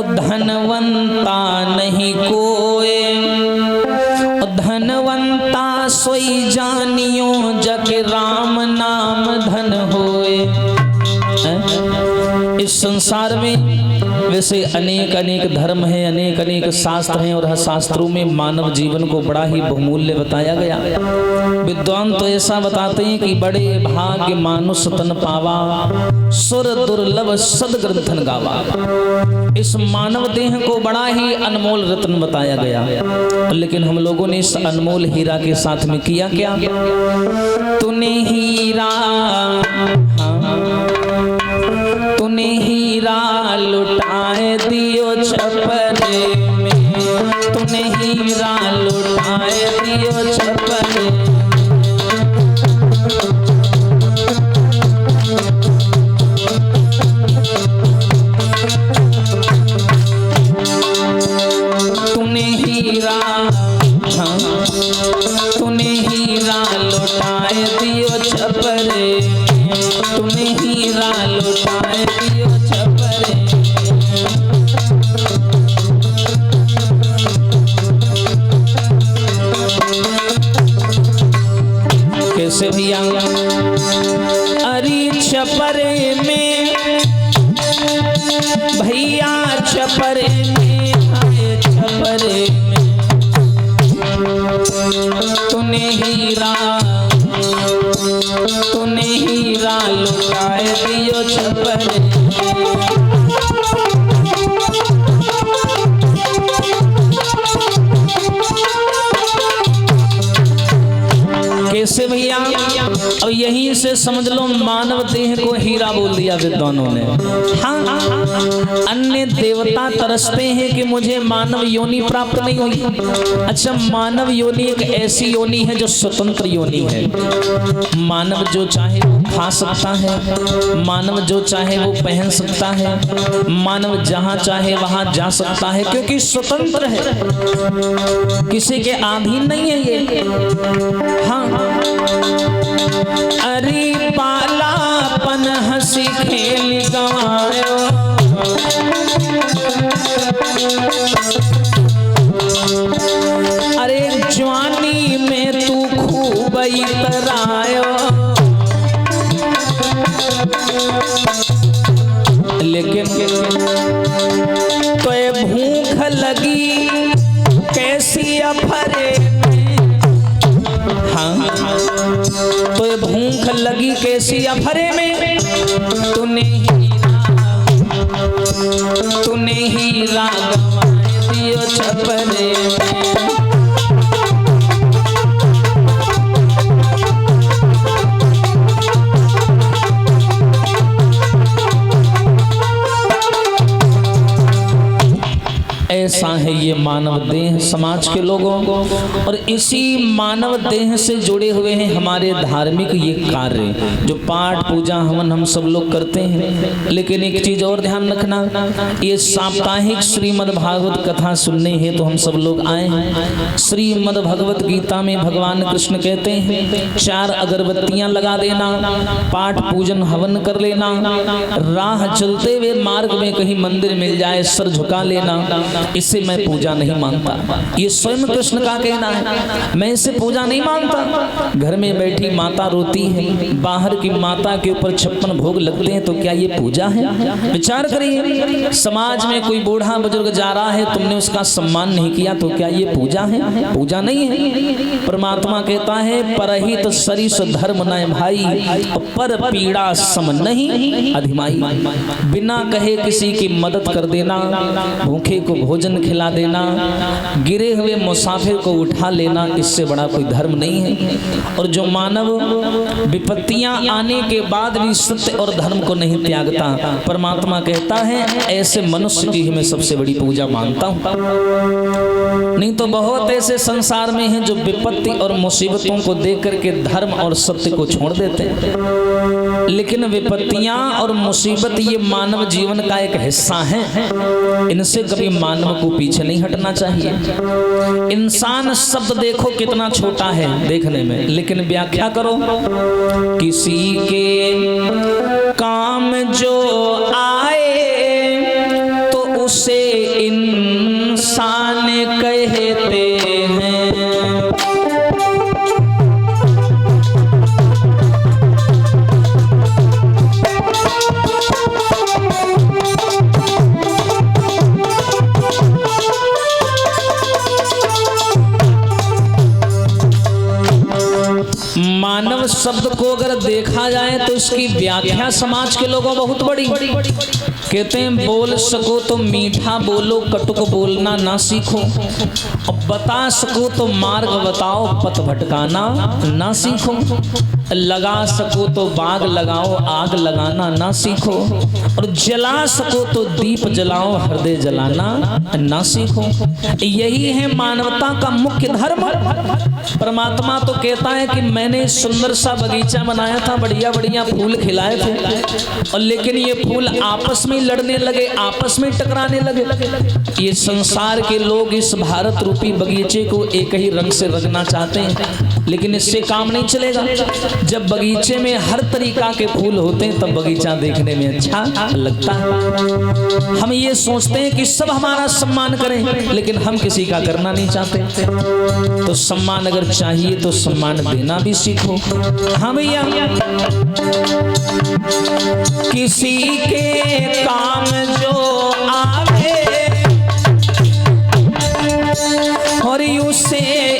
धनवंता नहीं कोई, धनवंता सोई जानियो जग राम नाम धन होए। इस संसार में वैसे अनेक अनेक धर्म हैं, अनेक अनेक शास्त्र हैं, और हर शास्त्रों में मानव जीवन को बड़ा ही बहुमूल्य बताया गया। विद्वान तो ऐसा बताते हैं कि बड़े भाग्य मानुष तन पावा, सुर दुर्लभ सदग्रंथन गावा। इस मानव देह को बड़ा ही अनमोल रत्न बताया गया, लेकिन हम लोगों ने इस अनमोल हीरा के साथ में किया क्या? तूने हीरा, तूने हीरा लुटाए दियो छपरे में, तूने हीरा लुटाए दियो छपरे। तूने हीरा, तूने हीरा लुटाए दियो छपरे, तूने हीरा लुटाए दियो छपरे। कैसे भैया? अरे छपरे में भैया, छपरे में, छपरे में तूने हीरा, तूने हीरा लुटाए दियो छपरे। कैसे भैया? अब यहीं से समझ लो मानव देह को हीरा बोल दिया विद्वानों ने। हाँ, अन्य देवता तरसते हैं कि मुझे मानव योनि प्राप्त नहीं हुई। अच्छा, मानव योनि एक ऐसी योनि है जो स्वतंत्र योनि है। मानव जो चाहे वो खा सकता है, मानव जो चाहे वो पहन सकता है, मानव जहां चाहे वहां जा सकता है, क्योंकि स्वतंत्र है, किसी के अधीन नहीं है ये। हाँ, अरे पालापन हंसी खेल गवायो, अरे जवानी में तू खूब इतरायो, लेकिन तो ये भूख लगी कैसी अफरे। हाँ, तो ये भूख लगी कैसी अफरे में, तूने हीरा गवाए दियो छपरे में। ऐसा है ये मानव देह समाज के लोगों, और इसी मानव देह से जुड़े हुए हैं हमारे धार्मिक ये कार्य, जो पाठ पूजा हवन हम सब लोग करते हैं। लेकिन एक चीज और ध्यान रखना, ये साप्ताहिक श्रीमद् भागवत कथा सुनने हैं तो हम सब लोग आए हैं। श्रीमद् भगवत गीता में भगवान कृष्ण कहते हैं 4 अगरबत्तियां लगा देना, पाठ पूजन हवन कर लेना, राह चलते हुए मार्ग में कहीं मंदिर मिल जाए सर झुका लेना, इससे मैं पूजा नहीं मानता। ये स्वयं कृष्ण का कहना है, मैं इससे पूजा नहीं मानता। घर में बैठी माता रोती है, बाहर की माता के ऊपर 56 भोग लगते हैं, तो क्या ये पूजा है? विचार करिए, समाज में कोई बूढ़ा बुजुर्ग जा रहा है, तुमने उसका सम्मान नहीं किया, तो क्या ये पूजा है? पूजा नहीं है। परमात्मा कहता है परहित सरिस धर्म नय भाई, पर पीड़ा सम नहीं अधिमाई। बिना कहे किसी की मदद कर देना, भूखे को भोजन खिला देना, गिरे हुए मुसाफिर को उठा लेना, इससे बड़ा कोई धर्म नहीं है। और जो मानव विपत्तियां आने के बाद भी सत्य और धर्म को नहीं त्यागता, परमात्मा कहता है ऐसे मनुष्य की ही मैं सबसे बड़ी पूजा मानता हूं। नहीं तो बहुत ऐसे संसार में हैं जो विपत्ति और मुसीबतों को देख करके धर्म और सत्य को छोड़ देते हैं। लेकिन विपत्तियां और मुसीबत ये मानव जीवन का एक हिस्सा है, इनसे कभी मानव को पीछे नहीं हटना चाहिए। इंसान शब्द देखो कितना छोटा है देखने में, लेकिन व्याख्या करो, किसी के काम जो आए तो उस उसे इंसान कहते हैं। मानव शब्द को अगर देखा जाए तो इसकी व्याख्या समाज के लोगों बहुत बड़ी। कहते हैं बोल सको तो मीठा बोलो, कटुक बोलना ना सीखो। और बता सको तो मार्ग बताओ, पथ भटकाना ना सीखो। लगा सको तो बाग लगाओ, आग लगाना ना सीखो। और जला सको तो दीप जलाओ, हृदय जलाना ना सीखो। यही है मानवता का मुख्य धर्म। परमात्मा तो कहता है कि मैंने सुंदर सा बगीचा बनाया था, बढ़िया बढ़िया फूल खिलाए थे, और लेकिन ये फूल आपस में लड़ने लगे, आपस में टकराने लगे। ये संसार के लोग इस भारत रूपी बगीचे को एक ही रंग से रंगना चाहते हैं, लेकिन इससे काम नहीं चलेगा। जब बगीचे में हर तरीका के फूल होते हैं तब बगीचा देखने में अच्छा लगता है। हम ये सोचते हैं कि सब हमारा सम्मान करें, लेकिन हम किसी का करना नहीं चाहते। तो सम्मान अगर चाहिए तो सम्मान देना भी सीखो। हाँ भैया, किसी के काम जो आवे और उसे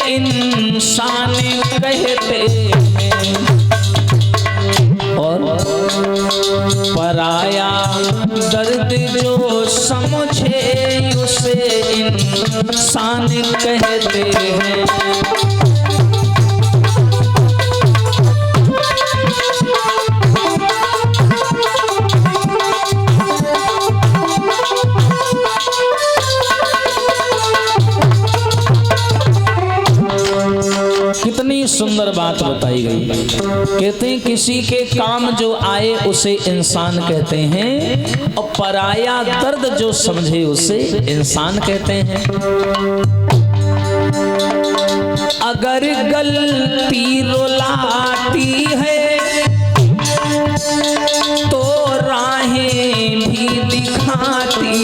इंसान कहते हैं, और पराया दर्द जो समझे उसे इंसान कहते हैं। कितनी सुंदर बात बताई गई। कहते हैं किसी के काम जो आए उसे इंसान कहते हैं, और पराया दर्द जो समझे उसे इंसान कहते हैं। अगर गलती रुलाती है तो राहें भी दिखाती,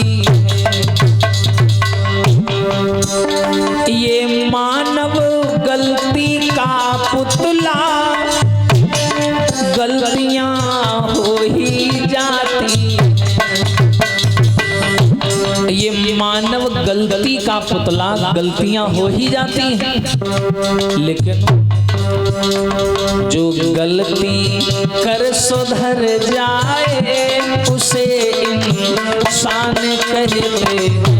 ये मानव गलती का पुतला, गलतियां हो ही जाती। ये मानव गलती का पुतला, गलतियां हो ही जाती हैं, लेकिन जो गलती कर सुधर जाए उसे इंसान कहते हैं।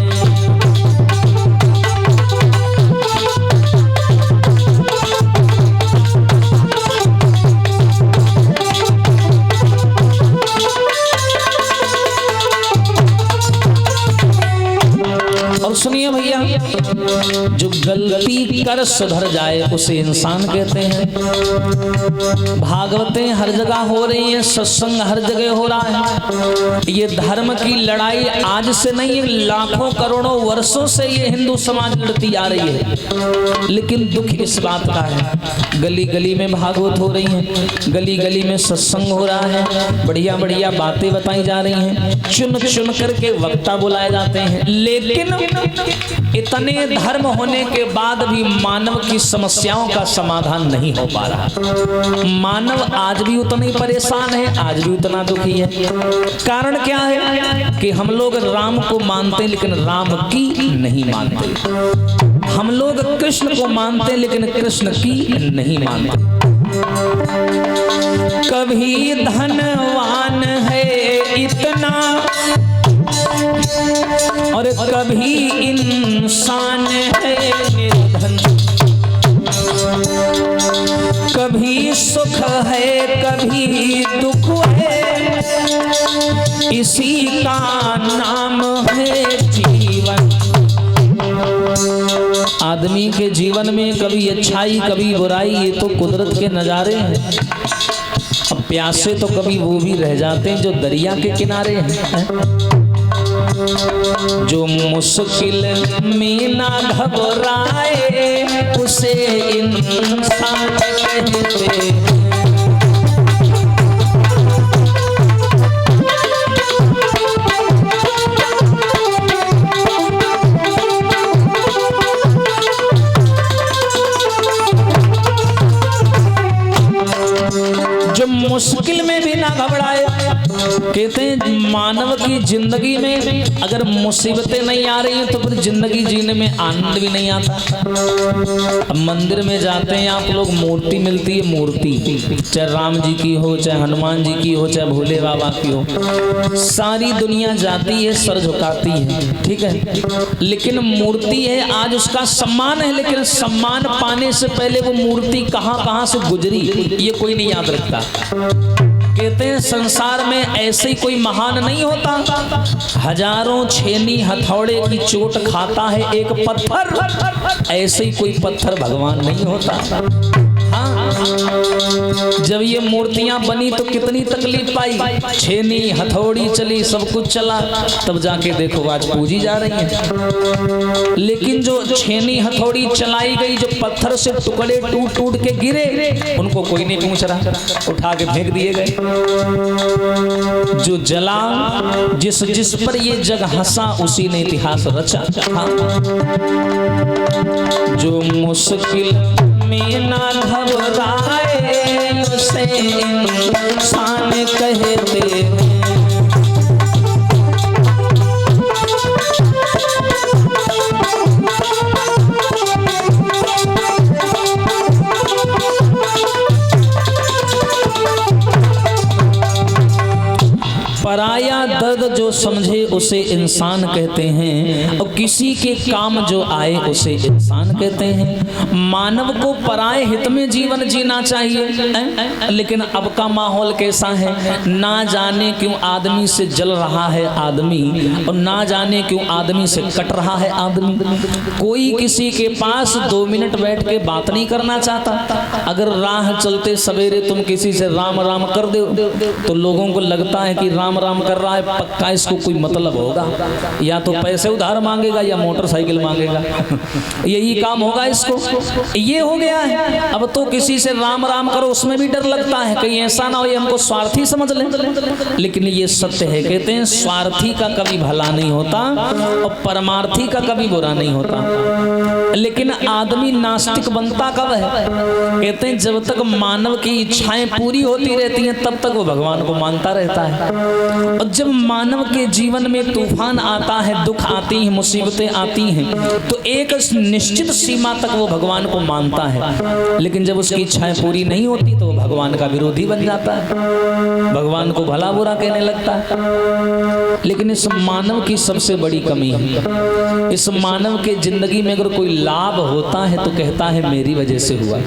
सुनिए भैया, जो गलती कर सुधर जाए उसे इंसान कहते हैं। भागवतें हर जगह हो रही हैं, सत्संग हर जगह हो रहा है। ये धर्म की लड़ाई आज से नहीं, लाखों करोड़ों वर्षों से ये हिंदू समाज लड़ती आ रही है। लेकिन दुख इस बात का है, गली गली में भागवत हो रही है, गली गली में सत्संग हो रहा है, बढ़िया बढ़िया बातें बताई जा रही हैं, चुन चुन करके वक्ता बुलाए जाते हैं, लेकिन इतने धर्म होने के बाद भी मानव की समस्याओं का समाधान नहीं हो पा रहा। मानव आज भी उतना ही परेशान है, आज भी उतना दुखी है। कारण क्या है कि हम लोग राम को मानते हैं लेकिन राम की नहीं मानते। हम लोग कृष्ण को मानते हैं लेकिन कृष्ण की नहीं मानते। कभी धनवान है इतना और कभी इंसान है निर्धन, कभी सुख है कभी दुख है, इसी का नाम है जीवन। आदमी के जीवन में कभी अच्छाई कभी बुराई, ये तो कुदरत के नजारे हैं। अब प्यासे तो कभी वो भी रह जाते हैं जो दरिया के किनारे हैं। जो मुश्किल में ना घबराए उसे इंसान कहते हैं। मानव की जिंदगी में अगर मुसीबतें नहीं आ रही हैं तो फिर जिंदगी जीने में आनंद भी नहीं आता। अब मंदिर में जाते हैं आप लोग, मूर्ति मिलती है, मूर्ति चाहे राम जी की हो, चाहे हनुमान जी की हो, चाहे भोले बाबा की हो, सारी दुनिया जाती है, सर झुकाती है, ठीक है। लेकिन मूर्ति है, आज उसका सम्मान है, लेकिन सम्मान पाने से पहले वो मूर्ति कहां से गुजरी ये कोई नहीं याद रखता। कहते हैं संसार में ऐसे ही कोई महान नहीं होता, हजारों छेनी हथौड़े की चोट खाता है एक पत्थर, ऐसे ही कोई पत्थर भगवान नहीं होता। हाँ, जब ये मूर्तियां बनी तो कितनी तकलीफ पाई, छेनी हथौड़ी चली, सब कुछ चला, तब जाके देखो आज पूजी जा रही है। लेकिन जो छेनी हथौड़ी चलाई गई, जो पत्थर से टुकड़े टूट के गिरे, उनको कोई नहीं पूछ रहा, उठा के फेंक दिए गए। जो जला, जिस पर ये जग हंसा, उसी ने इतिहास रचा। हाँ। जो मुश्किल में ना घबराए उसे इंसान कहते हैं। पराया दर्द जो समझे उसे इंसान कहते हैं, और किसी के काम जो आए उसे इंसान कहते हैं। मानव को पराये हित में जीवन जीना चाहिए, लेकिन अब का माहौल कैसा है, ना जाने क्यों आदमी से जल रहा है आदमी, और ना जाने क्यों आदमी से कट रहा है आदमी। कोई किसी के पास 2 मिनट बैठ के बात नहीं करना चाहता। अगर राह चलते सवेरे तुम किसी से राम राम कर दो तो लोगों को लगता है कि राम राम कर रहा है, पक्का इसको कोई मतलब होगा, या तो पैसे उधार मांगेगा या मोटरसाइकिल मांगेगा, यही काम होगा इसको। ये हो गया है। अब तो किसी से राम राम करो उसमें भी डर लगता है, कहीं ऐसा ना हो ये हमको स्वार्थी समझ ले। लेकिन ये सत्य है, कहते हैं स्वार्थी का कभी भला नहीं होता और परमार्थी का कभी बुरा नहीं होता। लेकिन आदमी नास्तिक बनता कब है, कहते हैं जब तक मानव की इच्छाएं पूरी होती रहती हैं तब तक वो भगवान को मानता रहता है। और जब मानव के जीवन में तूफान आता है, दुख आती हैं, मुसीबतें आती हैं, तो एक निश्चित सीमा तक वो भगवान को मानता है। लेकिन जब उसकी इच्छाएं पूरी नहीं होती तो वो भगवान का विरोधी बन जाता है, भगवान को भला बुरा कहने लगता है। लेकिन इस मानव की सबसे बड़ी कमी है, इस मानव के जिंदगी में अगर कोई लाभ होता है तो कहता है मेरी वजह से हुआ,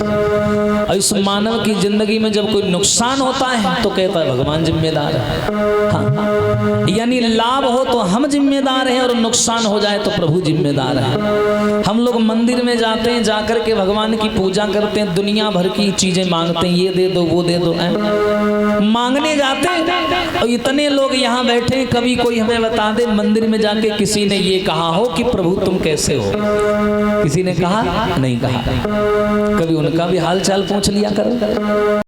और इस मानव की जिंदगी में जब कोई नुकसान होता है तो कहता है भगवान जिम्मेदार है। हाँ, यानी लाभ हो तो हम जिम्मेदार हैं और नुकसान हो जाए तो प्रभु जिम्मेदार है। हम लोग मंदिर में जाते हैं, जाकर के भगवान की पूजा करते हैं, दुनिया भर की चीजें मांगते हैं, ये दे दो वो दे दो, मांगने जाते हैं। और इतने लोग यहाँ बैठे, कभी कोई हमें बता दे मंदिर में जाके किसी ने ये कहा हो कि प्रभु तुम कैसे हो, किसी ने कहा नहीं कहा। कभी उनका भी हाल चाल पूछ लिया करो।